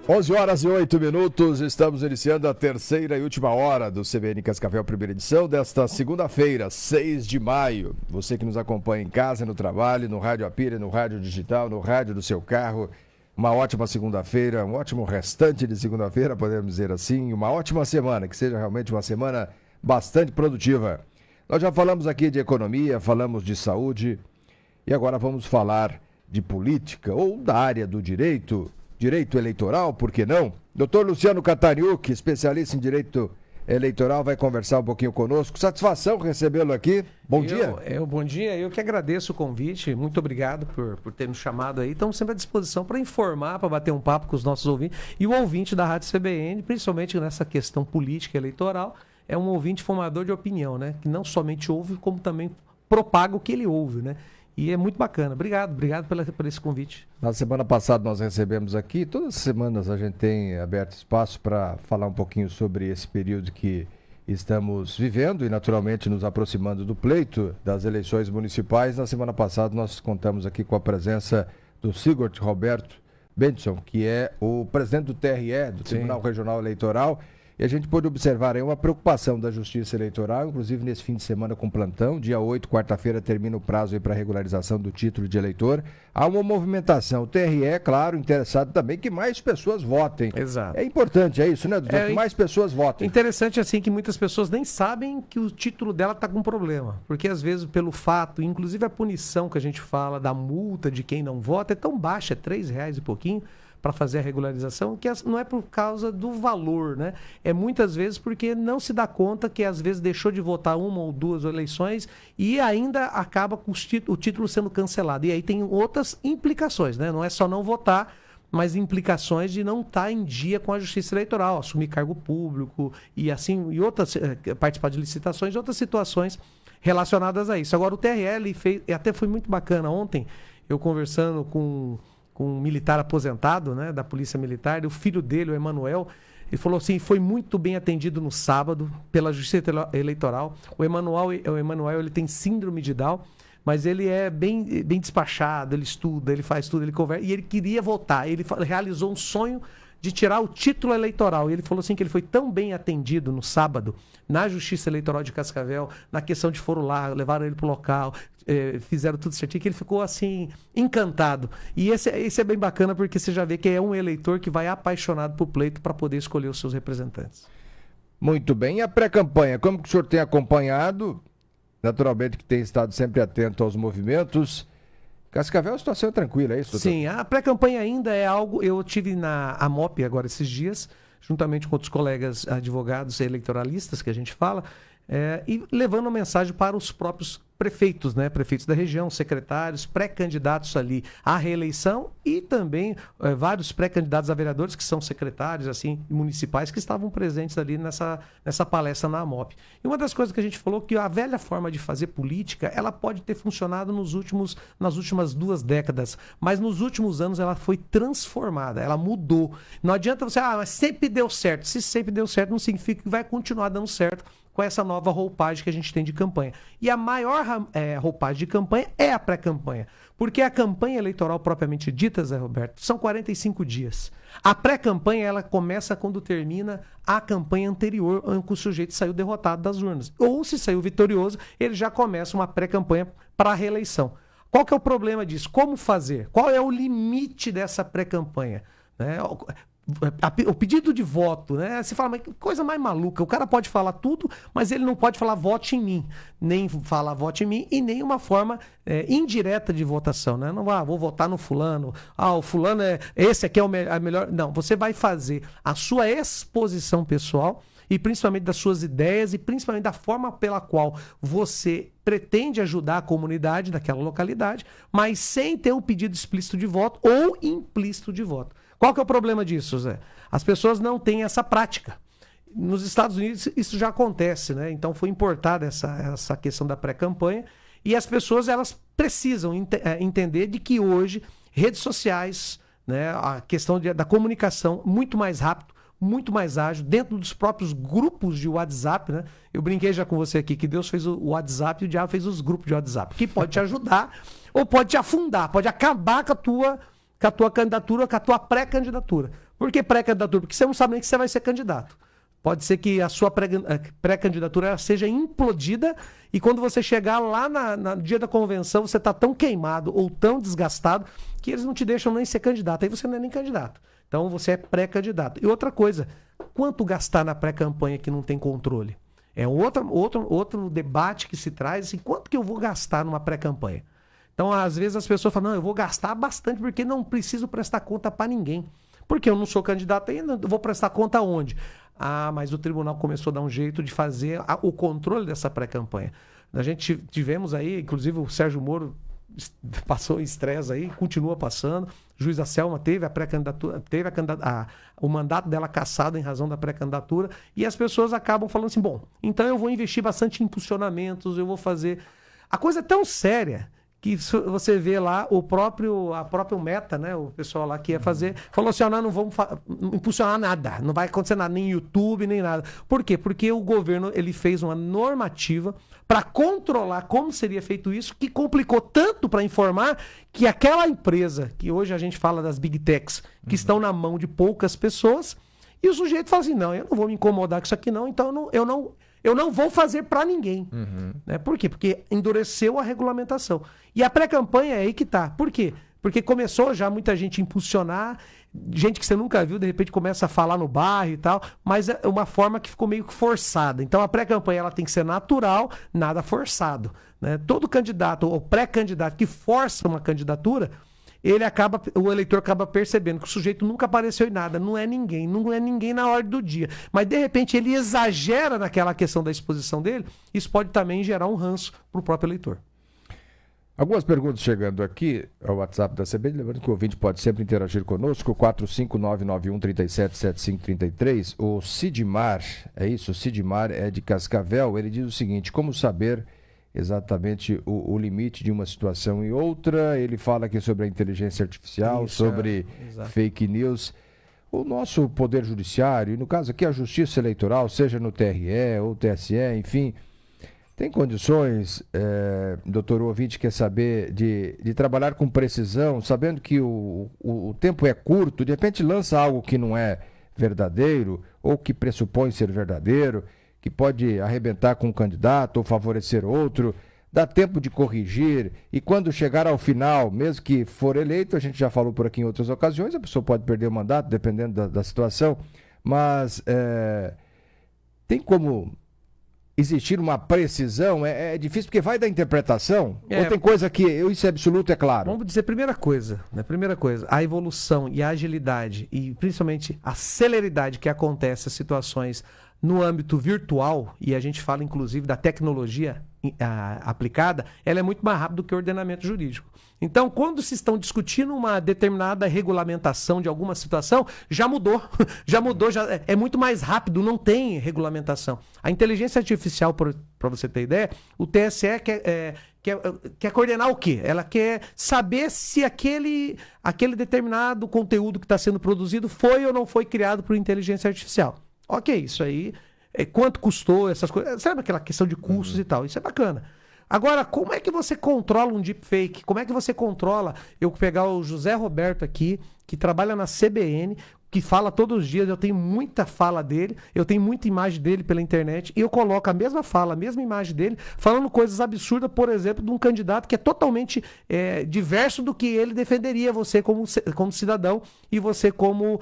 11h08, estamos iniciando a terceira e última hora do CBN Cascavel, primeira edição desta segunda-feira, 6 de maio. Você que nos acompanha em casa, no trabalho, no rádio Apira, no rádio digital, no rádio do seu carro, uma ótima segunda-feira, um ótimo restante de segunda-feira, podemos dizer assim, uma ótima semana, que seja realmente uma semana bastante produtiva. Nós já falamos aqui de economia, falamos de saúde e agora vamos falar de política ou da área do direito eleitoral, por que não? Doutor Luciano Cataniuk, especialista em direito eleitoral, vai conversar um pouquinho conosco. Satisfação recebê-lo aqui. Bom dia. Bom dia, eu que agradeço o convite, muito obrigado por ter nos chamado aí. Estamos sempre à disposição para informar, para bater um papo com os nossos ouvintes. E o ouvinte da Rádio CBN, principalmente nessa questão política eleitoral, é um ouvinte formador de opinião, né? Que não somente ouve, como também propaga o que ele ouve, né? E é muito bacana. Obrigado por esse convite. Na semana passada nós recebemos aqui, todas as semanas a gente tem aberto espaço para falar um pouquinho sobre esse período que estamos vivendo e naturalmente nos aproximando do pleito das eleições municipais. Na semana passada nós contamos aqui com a presença do Sigurd Roberto Bendtson, que é o presidente do TRE, do Tribunal Regional Eleitoral. E a gente pôde observar aí uma preocupação da Justiça Eleitoral, inclusive nesse fim de semana com plantão. Dia 8, quarta-feira, termina o prazo para regularização do título de eleitor. Há uma movimentação. O TRE, é claro, interessado também que mais pessoas votem. Exato. É importante, é isso, né, doutor? Que mais pessoas votem. Interessante, assim, que muitas pessoas nem sabem que o título dela está com problema. Porque, às vezes, pelo fato, inclusive a punição que a gente fala da multa de quem não vota é tão baixa, é R$3 e pouquinho, para fazer a regularização, que não é por causa do valor, né? É muitas vezes porque não se dá conta que às vezes deixou de votar uma ou duas eleições e ainda acaba com o título sendo cancelado. E aí tem outras implicações, né? Não é só não votar, mas implicações de não estar em dia com a Justiça Eleitoral, assumir cargo público e assim, e outras, participar de licitações e outras situações relacionadas a isso. Agora, o TRL fez, e até foi muito bacana ontem, eu conversando com um militar aposentado, né, da Polícia Militar, e o filho dele, o Emanuel, ele falou assim, foi muito bem atendido no sábado pela Justiça Eleitoral. O Emanuel ele tem síndrome de Down, mas ele é bem despachado, ele estuda, ele faz tudo, ele conversa, e ele queria votar, ele realizou um sonho de tirar o título eleitoral. E ele falou assim que ele foi tão bem atendido no sábado, na Justiça Eleitoral de Cascavel, na questão de foram lá, levaram ele para o local, fizeram tudo certinho, que ele ficou assim, encantado. E esse é bem bacana, porque você já vê que é um eleitor que vai apaixonado por pleito para poder escolher os seus representantes. Muito bem. E a pré-campanha, como que o senhor tem acompanhado? Naturalmente que tem estado sempre atento aos movimentos. Cascavel, a situação é tranquila, é isso, doutor? Sim, a pré-campanha ainda é algo... Eu tive na AMOP agora esses dias, juntamente com outros colegas advogados eleitoralistas, que a gente fala, e levando a mensagem para os próprios prefeitos, né? Prefeitos da região, secretários, pré-candidatos ali à reeleição e também vários pré-candidatos a vereadores que são secretários assim municipais que estavam presentes ali nessa palestra na AMOP. E uma das coisas que a gente falou que a velha forma de fazer política, ela pode ter funcionado nas últimas 2 décadas, mas nos últimos anos ela foi transformada, ela mudou. Não adianta você, mas sempre deu certo. Se sempre deu certo, não significa que vai continuar dando certo com essa nova roupagem que a gente tem de campanha. E a maior roupagem de campanha é a pré-campanha. Porque a campanha eleitoral propriamente dita, Zé Roberto, são 45 dias. A pré-campanha, ela começa quando termina a campanha anterior, em que o sujeito saiu derrotado das urnas. Ou se saiu vitorioso, ele já começa uma pré-campanha para a reeleição. Qual que é o problema disso? Como fazer? Qual é o limite dessa pré-campanha? O pedido de voto, né? Você fala, mas que coisa mais maluca. O cara pode falar tudo, mas ele não pode falar vote em mim. Nem falar vote em mim e nem uma forma indireta de votação, né? Não vou votar no fulano. O fulano esse aqui é a melhor. Não, você vai fazer a sua exposição pessoal e principalmente das suas ideias e principalmente da forma pela qual você pretende ajudar a comunidade daquela localidade, mas sem ter um pedido explícito de voto ou implícito de voto. Qual que é o problema disso, Zé? As pessoas não têm essa prática. Nos Estados Unidos isso já acontece, né? Então foi importada essa questão da pré-campanha e as pessoas elas precisam entender de que hoje redes sociais, né, a questão da comunicação muito mais rápido, muito mais ágil, dentro dos próprios grupos de WhatsApp, né? Eu brinquei já com você aqui que Deus fez o WhatsApp e o diabo fez os grupos de WhatsApp, que pode te ajudar ou pode te afundar, pode acabar com a tua candidatura, com a tua pré-candidatura. Por que pré-candidatura? Porque você não sabe nem que você vai ser candidato. Pode ser que a sua pré-candidatura seja implodida e quando você chegar lá no dia da convenção, você está tão queimado ou tão desgastado que eles não te deixam nem ser candidato. Aí você não é nem candidato. Então você é pré-candidato. E outra coisa, quanto gastar na pré-campanha que não tem controle? É outro debate que se traz, assim, quanto que eu vou gastar numa pré-campanha? Então, às vezes as pessoas falam, não, eu vou gastar bastante porque não preciso prestar conta para ninguém. Porque eu não sou candidato ainda, eu vou prestar conta onde? Ah, mas o tribunal começou a dar um jeito de fazer o controle dessa pré-campanha. A gente tivemos aí, inclusive o Sérgio Moro passou estresse aí, continua passando. Juiz da Selma teve a pré-candidatura, o mandato dela cassado em razão da pré-candidatura, e as pessoas acabam falando assim, bom, então eu vou investir bastante em impulsionamentos, eu vou fazer... A coisa é tão séria que você vê lá a própria Meta, né, o pessoal lá que ia fazer, falou assim, não vamos impulsionar nada, não vai acontecer nada, nem YouTube, nem nada. Por quê? Porque o governo ele fez uma normativa para controlar como seria feito isso, que complicou tanto para informar que aquela empresa, que hoje a gente fala das Big Techs, que estão na mão de poucas pessoas, e o sujeito fala assim, não, eu não vou me incomodar com isso aqui não, então eu não vou fazer para ninguém. Né? Por quê? Porque endureceu a regulamentação. E a pré-campanha é aí que tá. Por quê? Porque começou já muita gente impulsionar, gente que você nunca viu, de repente começa a falar no bairro e tal, mas é uma forma que ficou meio que forçada. Então a pré-campanha ela tem que ser natural, nada forçado. Né? Todo candidato ou pré-candidato que força uma candidatura, o eleitor acaba percebendo que o sujeito nunca apareceu em nada, não é ninguém na ordem do dia. Mas, de repente, ele exagera naquela questão da exposição dele, isso pode também gerar um ranço para o próprio eleitor. Algumas perguntas chegando aqui ao WhatsApp da CBN, lembrando que o ouvinte pode sempre interagir conosco, 45991377533. O Sidmar, é isso? O Sidmar é de Cascavel, ele diz o seguinte, como saber exatamente o limite de uma situação e outra? Ele fala aqui sobre a inteligência artificial, sobre fake news. O nosso Poder Judiciário, e no caso aqui a Justiça Eleitoral, seja no TRE ou TSE, enfim, tem condições, doutor ouvinte, quer saber, de trabalhar com precisão, sabendo que o tempo é curto, de repente lança algo que não é verdadeiro ou que pressupõe ser verdadeiro, que pode arrebentar com um candidato ou favorecer outro, dá tempo de corrigir, e quando chegar ao final, mesmo que for eleito, a gente já falou por aqui em outras ocasiões, a pessoa pode perder o mandato, dependendo da situação, mas tem como existir uma precisão? É difícil porque vai da interpretação, ou tem coisa que isso é absoluto, é claro? Vamos dizer, primeira coisa, a evolução e a agilidade, e principalmente a celeridade que acontece as situações no âmbito virtual, e a gente fala inclusive da tecnologia aplicada, ela é muito mais rápida do que o ordenamento jurídico. Então, quando se estão discutindo uma determinada regulamentação de alguma situação, já mudou, já é muito mais rápido, não tem regulamentação. A inteligência artificial, para você ter ideia, o TSE quer coordenar o quê? Ela quer saber se aquele determinado conteúdo que está sendo produzido foi ou não foi criado por inteligência artificial. Ok, isso aí, quanto custou, essas coisas, sabe aquela questão de custos e tal, isso é bacana. Agora, como é que você controla um deepfake? Como é que você controla, eu pegar o José Roberto aqui, que trabalha na CBN, que fala todos os dias, eu tenho muita fala dele, eu tenho muita imagem dele pela internet, e eu coloco a mesma fala, a mesma imagem dele, falando coisas absurdas, por exemplo, de um candidato que é totalmente diverso do que ele defenderia, você como cidadão e você como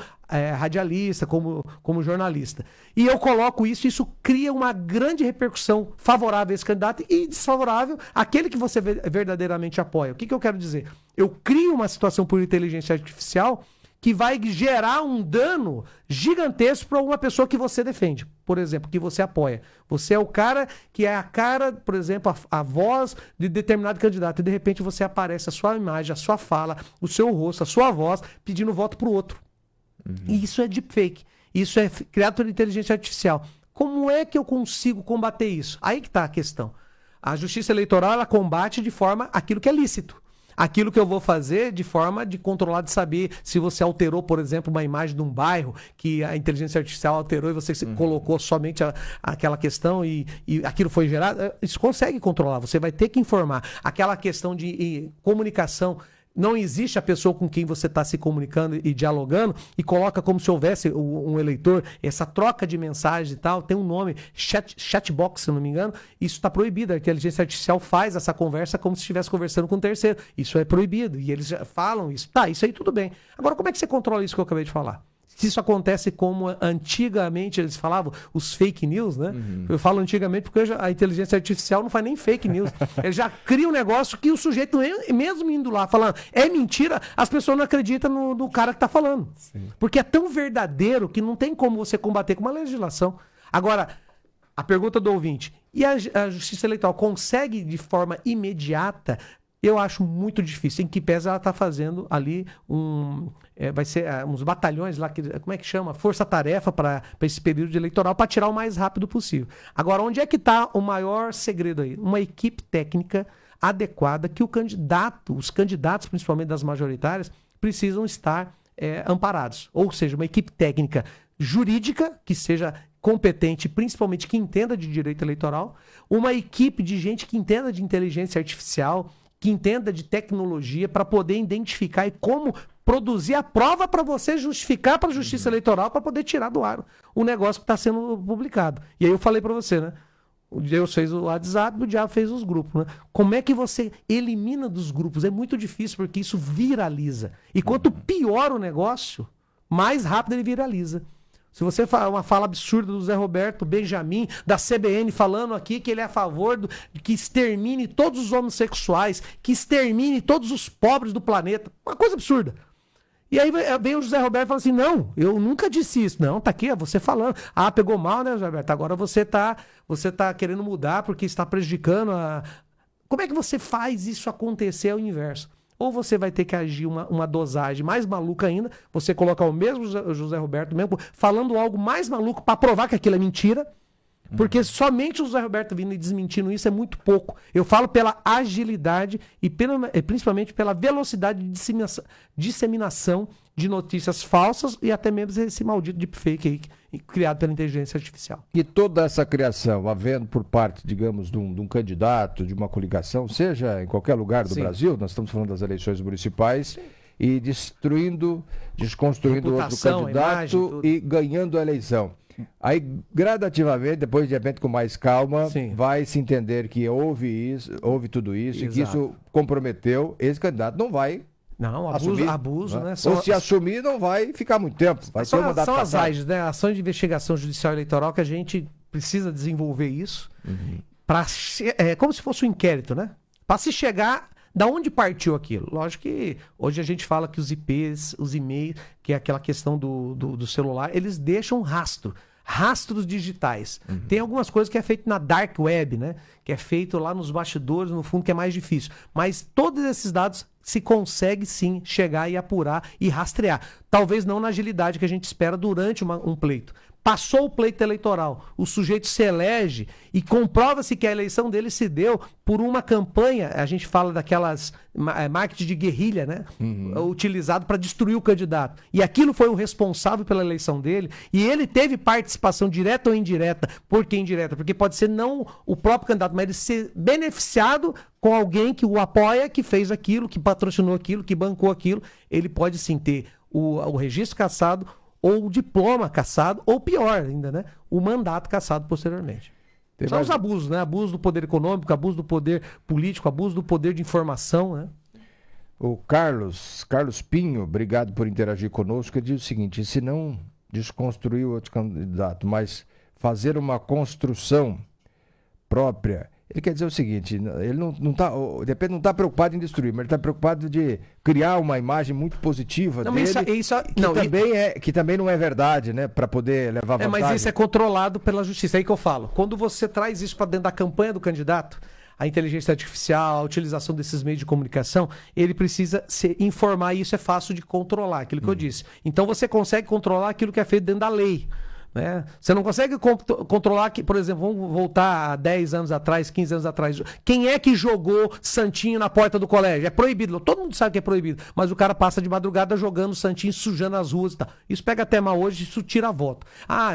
radialista, como jornalista. E eu coloco isso cria uma grande repercussão favorável a esse candidato e desfavorável àquele que você verdadeiramente apoia. O que eu quero dizer? Eu crio uma situação por inteligência artificial que vai gerar um dano gigantesco para uma pessoa que você defende, por exemplo, que você apoia. Você é o cara que é a cara, por exemplo, a voz de determinado candidato, e de repente você aparece a sua imagem, a sua fala, o seu rosto, a sua voz, pedindo voto para o outro. E isso é deepfake. Isso é criado por inteligência artificial. Como é que eu consigo combater isso? Aí que está a questão. A Justiça Eleitoral, ela combate de forma aquilo que é lícito. Aquilo que eu vou fazer de forma de controlar, de saber se você alterou, por exemplo, uma imagem de um bairro que a inteligência artificial alterou e você colocou somente aquela questão e aquilo foi gerado, isso consegue controlar, você vai ter que informar. Aquela questão de comunicação não existe a pessoa com quem você está se comunicando e dialogando e coloca como se houvesse um eleitor, essa troca de mensagem e tal, tem um nome, chatbox, se não me engano, isso está proibido. A inteligência artificial faz essa conversa como se estivesse conversando com um terceiro. Isso é proibido. E eles já falam isso. Tá, isso aí tudo bem. Agora, como é que você controla isso que eu acabei de falar? Se isso acontece como antigamente eles falavam, os fake news, né? Eu falo antigamente porque a inteligência artificial não faz nem fake news. Ele já cria um negócio que o sujeito, mesmo indo lá falando, é mentira, as pessoas não acreditam no cara que está falando. Sim. Porque é tão verdadeiro que não tem como você combater com uma legislação. Agora, a pergunta do ouvinte, e a Justiça Eleitoral consegue de forma imediata? Eu acho muito difícil. Em que pese ela está fazendo ali vai ser uns batalhões lá, como é que chama? Força-tarefa para esse período eleitoral, para tirar o mais rápido possível. Agora, onde é que está o maior segredo aí? Uma equipe técnica adequada que os candidatos, principalmente das majoritárias, precisam estar amparados. Ou seja, uma equipe técnica jurídica que seja competente, principalmente que entenda de direito eleitoral, uma equipe de gente que entenda de inteligência artificial, que entenda de tecnologia para poder identificar e como produzir a prova para você justificar para a Justiça Eleitoral para poder tirar do ar o negócio que está sendo publicado. E aí eu falei para você, né? O Deus fez o WhatsApp, o diabo fez os grupos, né? Como é que você elimina dos grupos? É muito difícil porque isso viraliza. E quanto pior o negócio, mais rápido ele viraliza. Se você fala uma fala absurda do Zé Roberto Benjamin, da CBN, falando aqui que ele é a favor que extermine todos os homossexuais, que extermine todos os pobres do planeta. Uma coisa absurda. E aí vem o José Roberto e fala assim, não, eu nunca disse isso. Não, tá aqui, é você falando. Ah, pegou mal, né, José Roberto? Agora você tá querendo mudar porque está prejudicando a... Como é que você faz isso acontecer ao inverso? Ou você vai ter que agir uma dosagem mais maluca ainda, você colocar o mesmo José Roberto mesmo, falando algo mais maluco para provar que aquilo é mentira, porque somente o José Roberto vindo e desmentindo isso é muito pouco. Eu falo pela agilidade e principalmente pela velocidade de disseminação de notícias falsas e até mesmo esse maldito deepfake aí, criado pela inteligência artificial. E toda essa criação, havendo por parte, digamos, de um candidato, de uma coligação, seja em qualquer lugar do Brasil, nós estamos falando das eleições municipais, e desconstruindo outro candidato e ganhando a eleição. Aí, gradativamente, depois de repente com mais calma, vai se entender que houve tudo isso, e que isso comprometeu, esse candidato não vai. Não, abuso, né? Ou se assumir, não vai ficar muito tempo. Vai ter um mandato são as AIs, né? Ações de investigação judicial eleitoral que a gente precisa desenvolver isso. Como se fosse um inquérito, né? Para se chegar da onde partiu aquilo. Lógico que hoje a gente fala que os IPs, os e-mails, que é aquela questão do celular, eles deixam rastros digitais. Tem algumas coisas que é feito na dark web, né? Que é feito lá nos bastidores, no fundo, que é mais difícil. Mas todos esses dados se consegue sim chegar e apurar e rastrear. Talvez não na agilidade que a gente espera durante um pleito. Passou o pleito eleitoral, o sujeito se elege e comprova-se que a eleição dele se deu por uma campanha, a gente fala daquelas marketing de guerrilha, né? Utilizado para destruir o candidato. E aquilo foi o responsável pela eleição dele e ele teve participação direta ou indireta. Por que indireta? Porque pode ser não o próprio candidato, mas ele ser beneficiado com alguém que o apoia, que fez aquilo, que patrocinou aquilo, que bancou aquilo. Ele pode sim ter o registro cassado, ou o diploma cassado, ou pior ainda, né? O mandato cassado posteriormente. São os abusos, né? Abuso do poder econômico, abuso do poder político, abuso do poder de informação, né? O Carlos Pinho, obrigado por interagir conosco, ele diz o seguinte, se não desconstruir o outro candidato, mas fazer uma construção própria, ele quer dizer o seguinte, ele não está preocupado em destruir, mas ele está preocupado de criar uma imagem muito positiva dele, que também não é verdade, né? Para poder levar vantagem. Mas isso é controlado pela justiça, é aí que eu falo. Quando você traz isso para dentro da campanha do candidato, a inteligência artificial, a utilização desses meios de comunicação, ele precisa se informar e isso é fácil de controlar, aquilo que eu disse. Então você consegue controlar aquilo que é feito dentro da lei. né? Você não consegue controlar que, por exemplo, vamos voltar a 10 anos atrás, 15 anos atrás. Quem é que jogou santinho na porta do colégio? É proibido. Todo mundo sabe que é proibido. Mas o cara passa de madrugada jogando santinho, sujando as ruas e tal. Isso pega até mal hoje, isso tira voto.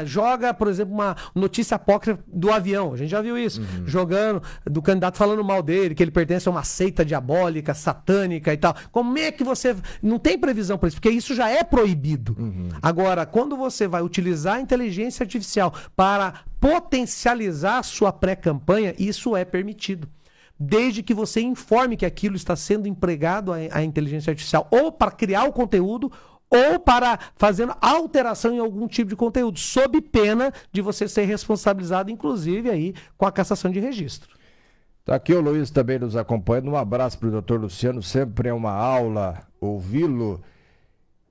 Joga, por exemplo, uma notícia apócrifa do avião. A gente já viu isso. Jogando, do candidato falando mal dele, que ele pertence a uma seita diabólica, satânica e tal. Como é que você... Não tem previsão para isso, porque isso já é proibido. Agora, quando você vai utilizar a inteligência artificial para potencializar a sua pré-campanha, isso é permitido. Desde que você informe que aquilo está sendo empregado à inteligência artificial ou para criar o conteúdo ou para fazendo alteração em algum tipo de conteúdo, sob pena de você ser responsabilizado, inclusive, aí, com a cassação de registro. Tá aqui o Luiz também nos acompanhando. Um abraço para o doutor Luciano, sempre é uma aula ouvi-lo.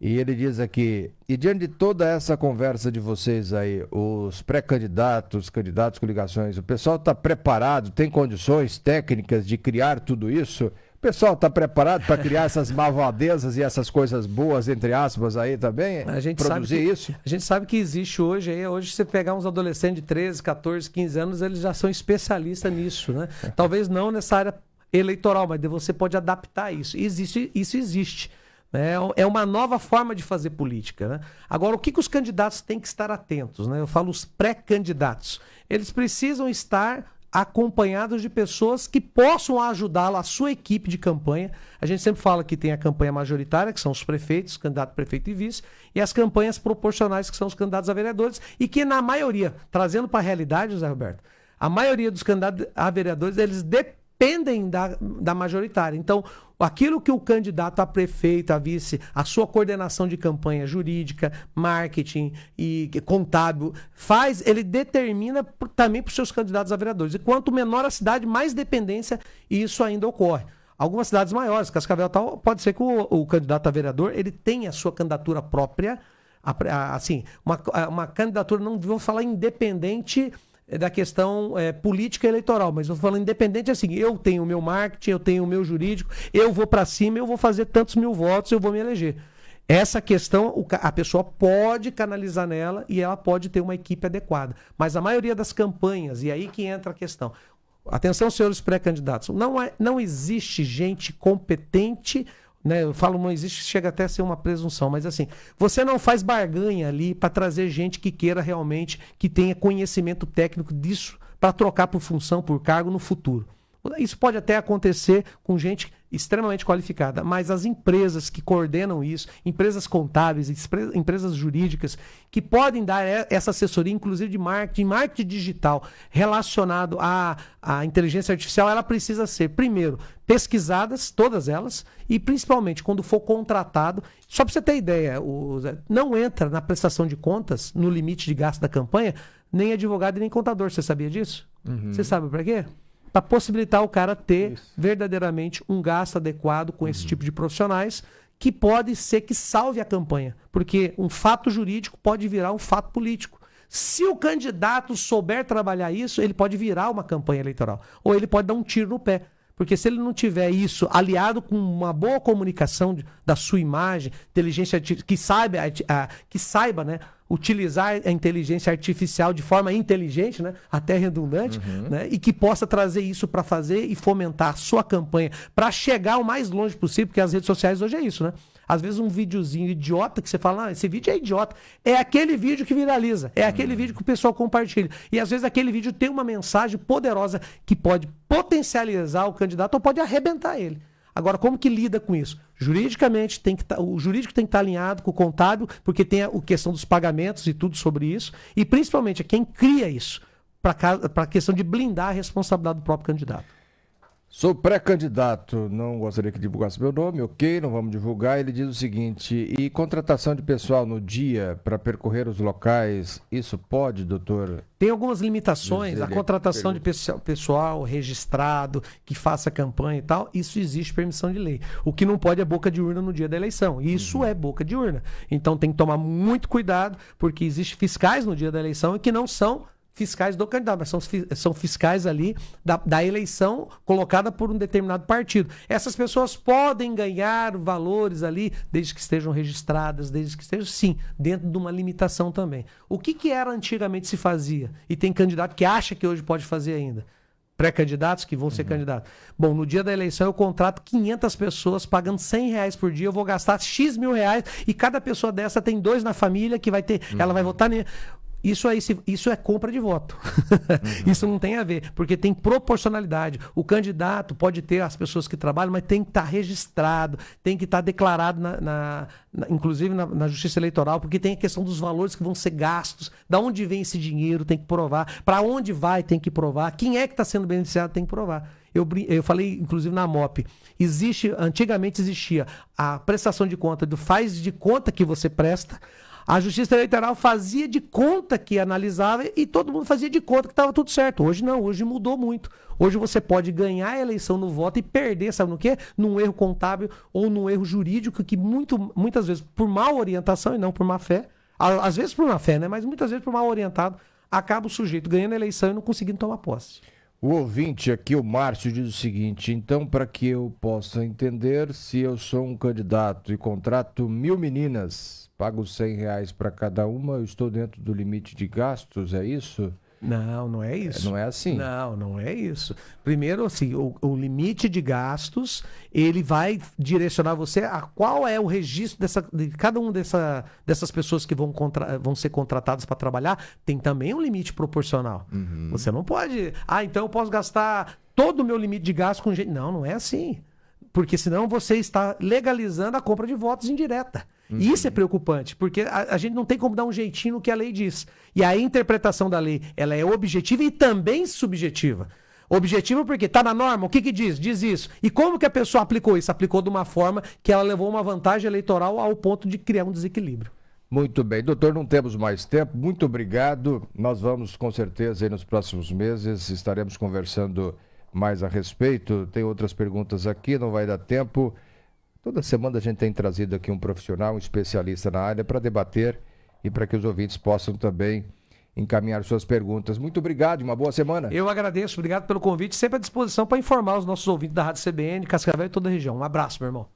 E ele diz aqui, e diante de toda essa conversa de vocês aí, os pré-candidatos, candidatos com ligações, o pessoal está preparado, tem condições técnicas de criar tudo isso? O pessoal está preparado para criar essas malvadezas e essas coisas boas, entre aspas, aí também? A gente produzir isso? A gente sabe que existe hoje, hoje você pegar uns adolescentes de 13, 14, 15 anos, eles já são especialistas nisso, né? Talvez não nessa área eleitoral, mas você pode adaptar isso. Isso existe. É uma nova forma de fazer política, né? Agora, o que os candidatos têm que estar atentos, né? Eu falo os pré-candidatos. Eles precisam estar acompanhados de pessoas que possam ajudá-lo, a sua equipe de campanha. A gente sempre fala que tem a campanha majoritária, que são os prefeitos, candidato prefeito e vice, e as campanhas proporcionais, que são os candidatos a vereadores, e que na maioria, trazendo para a realidade, José Roberto, a maioria dos candidatos a vereadores, eles dependem da majoritária. Então, aquilo que o candidato a prefeito, a vice, a sua coordenação de campanha jurídica, marketing e contábil faz, ele determina também para os seus candidatos a vereadores. E quanto menor a cidade, mais dependência isso ainda ocorre. Algumas cidades maiores, Cascavel tal, pode ser que o candidato a vereador ele tenha a sua candidatura própria, assim, uma candidatura, não vou falar independente da questão política eleitoral, mas eu tô falando independente assim, eu tenho o meu marketing, eu tenho o meu jurídico, eu vou para cima, eu vou fazer tantos mil votos, eu vou me eleger. Essa questão, a pessoa pode canalizar nela e ela pode ter uma equipe adequada. Mas a maioria das campanhas, e aí que entra a questão. Atenção, senhores pré-candidatos, não existe gente competente, né? Eu falo, não existe, chega até a ser uma presunção, mas assim, você não faz barganha ali para trazer gente que queira realmente, que tenha conhecimento técnico disso, para trocar por função, por cargo no futuro. Isso pode até acontecer com gente extremamente qualificada, mas as empresas que coordenam isso, empresas contábeis, empresas jurídicas, que podem dar essa assessoria, inclusive de marketing digital, relacionado à inteligência artificial, ela precisa ser, primeiro, pesquisadas, todas elas, e principalmente, quando for contratado, só para você ter ideia, não entra na prestação de contas, no limite de gasto da campanha, nem advogado e nem contador. Você sabia disso? Você sabe para quê? Para possibilitar o cara ter verdadeiramente um gasto adequado com esse tipo de profissionais, que pode ser que salve a campanha. Porque um fato jurídico pode virar um fato político. Se o candidato souber trabalhar isso, ele pode virar uma campanha eleitoral. Ou ele pode dar um tiro no pé. Porque se ele não tiver isso aliado com uma boa comunicação da sua imagem, inteligência que saiba, né, utilizar a inteligência artificial de forma inteligente, né, até redundante, né, e que possa trazer isso para fazer e fomentar a sua campanha para chegar o mais longe possível, porque as redes sociais hoje é isso, né? Às vezes um videozinho idiota que você fala, esse vídeo é idiota. É aquele vídeo que viraliza. É aquele vídeo que o pessoal compartilha. E às vezes aquele vídeo tem uma mensagem poderosa que pode potencializar o candidato ou pode arrebentar ele. Agora, como que lida com isso? Juridicamente, o jurídico tem que estar alinhado com o contábil, porque tem a questão dos pagamentos e tudo sobre isso. E principalmente, quem cria isso para a questão de blindar a responsabilidade do próprio candidato. Sou pré-candidato, não gostaria que divulgasse meu nome, ok, não vamos divulgar. Ele diz o seguinte, e contratação de pessoal no dia para percorrer os locais, isso pode, doutor? Tem algumas limitações, a contratação de pessoal registrado, que faça campanha e tal, isso existe permissão de lei. O que não pode é boca de urna no dia da eleição, isso é boca de urna. Então tem que tomar muito cuidado, porque existem fiscais no dia da eleição e que não são fiscais do candidato, mas são fiscais ali da eleição colocada por um determinado partido. Essas pessoas podem ganhar valores ali, desde que estejam registradas, desde que estejam, sim, dentro de uma limitação também. O que era antigamente se fazia? E tem candidato que acha que hoje pode fazer ainda. Pré-candidatos que vão ser candidatos. Bom, no dia da eleição eu contrato 500 pessoas pagando R$100 por dia, eu vou gastar X mil reais e cada pessoa dessa tem 2 na família que vai ter, ela vai votar nele. Isso é compra de voto. Isso não tem a ver, porque tem proporcionalidade. O candidato pode ter as pessoas que trabalham, mas tem que estar registrado, tem que estar declarado, inclusive na Justiça Eleitoral, porque tem a questão dos valores que vão ser gastos, da onde vem esse dinheiro, tem que provar, para onde vai, tem que provar, quem é que está sendo beneficiado, tem que provar. Eu falei, inclusive, na MOP, antigamente existia a prestação de conta do faz de conta que você presta. A Justiça Eleitoral fazia de conta que analisava e todo mundo fazia de conta que estava tudo certo. Hoje não, hoje mudou muito. Hoje você pode ganhar a eleição no voto e perder, sabe no quê? Num erro contábil ou num erro jurídico que muitas vezes, por mal orientação e não por má fé, às vezes por má fé, né? Mas muitas vezes por mal orientado, acaba o sujeito ganhando a eleição e não conseguindo tomar posse. O ouvinte aqui, o Márcio, diz o seguinte: então, para que eu possa entender, se eu sou um candidato e contrato 1000 meninas, pago R$100 para cada uma, eu estou dentro do limite de gastos, é isso? Não, não é isso. Não é assim? Não, não é isso. Primeiro, assim, o limite de gastos, ele vai direcionar você a qual é o registro de cada uma dessas pessoas que vão ser contratadas para trabalhar, tem também um limite proporcional. Você não pode, então eu posso gastar todo o meu limite de gasto com gente. Não, não é assim. Porque senão você está legalizando a compra de votos indireta. E isso é preocupante, porque a gente não tem como dar um jeitinho no que a lei diz. E a interpretação da lei, ela é objetiva e também subjetiva. Objetiva porque está na norma, o que diz? Diz isso. E como que a pessoa aplicou isso? Aplicou de uma forma que ela levou uma vantagem eleitoral ao ponto de criar um desequilíbrio. Muito bem. Doutor, não temos mais tempo. Muito obrigado. Nós vamos, com certeza, aí nos próximos meses, estaremos conversando mais a respeito. Tem outras perguntas aqui, não vai dar tempo. Toda semana a gente tem trazido aqui um profissional, um especialista na área para debater e para que os ouvintes possam também encaminhar suas perguntas. Muito obrigado e uma boa semana. Eu agradeço, obrigado pelo convite, sempre à disposição para informar os nossos ouvintes da Rádio CBN, Cascavel e toda a região. Um abraço, meu irmão.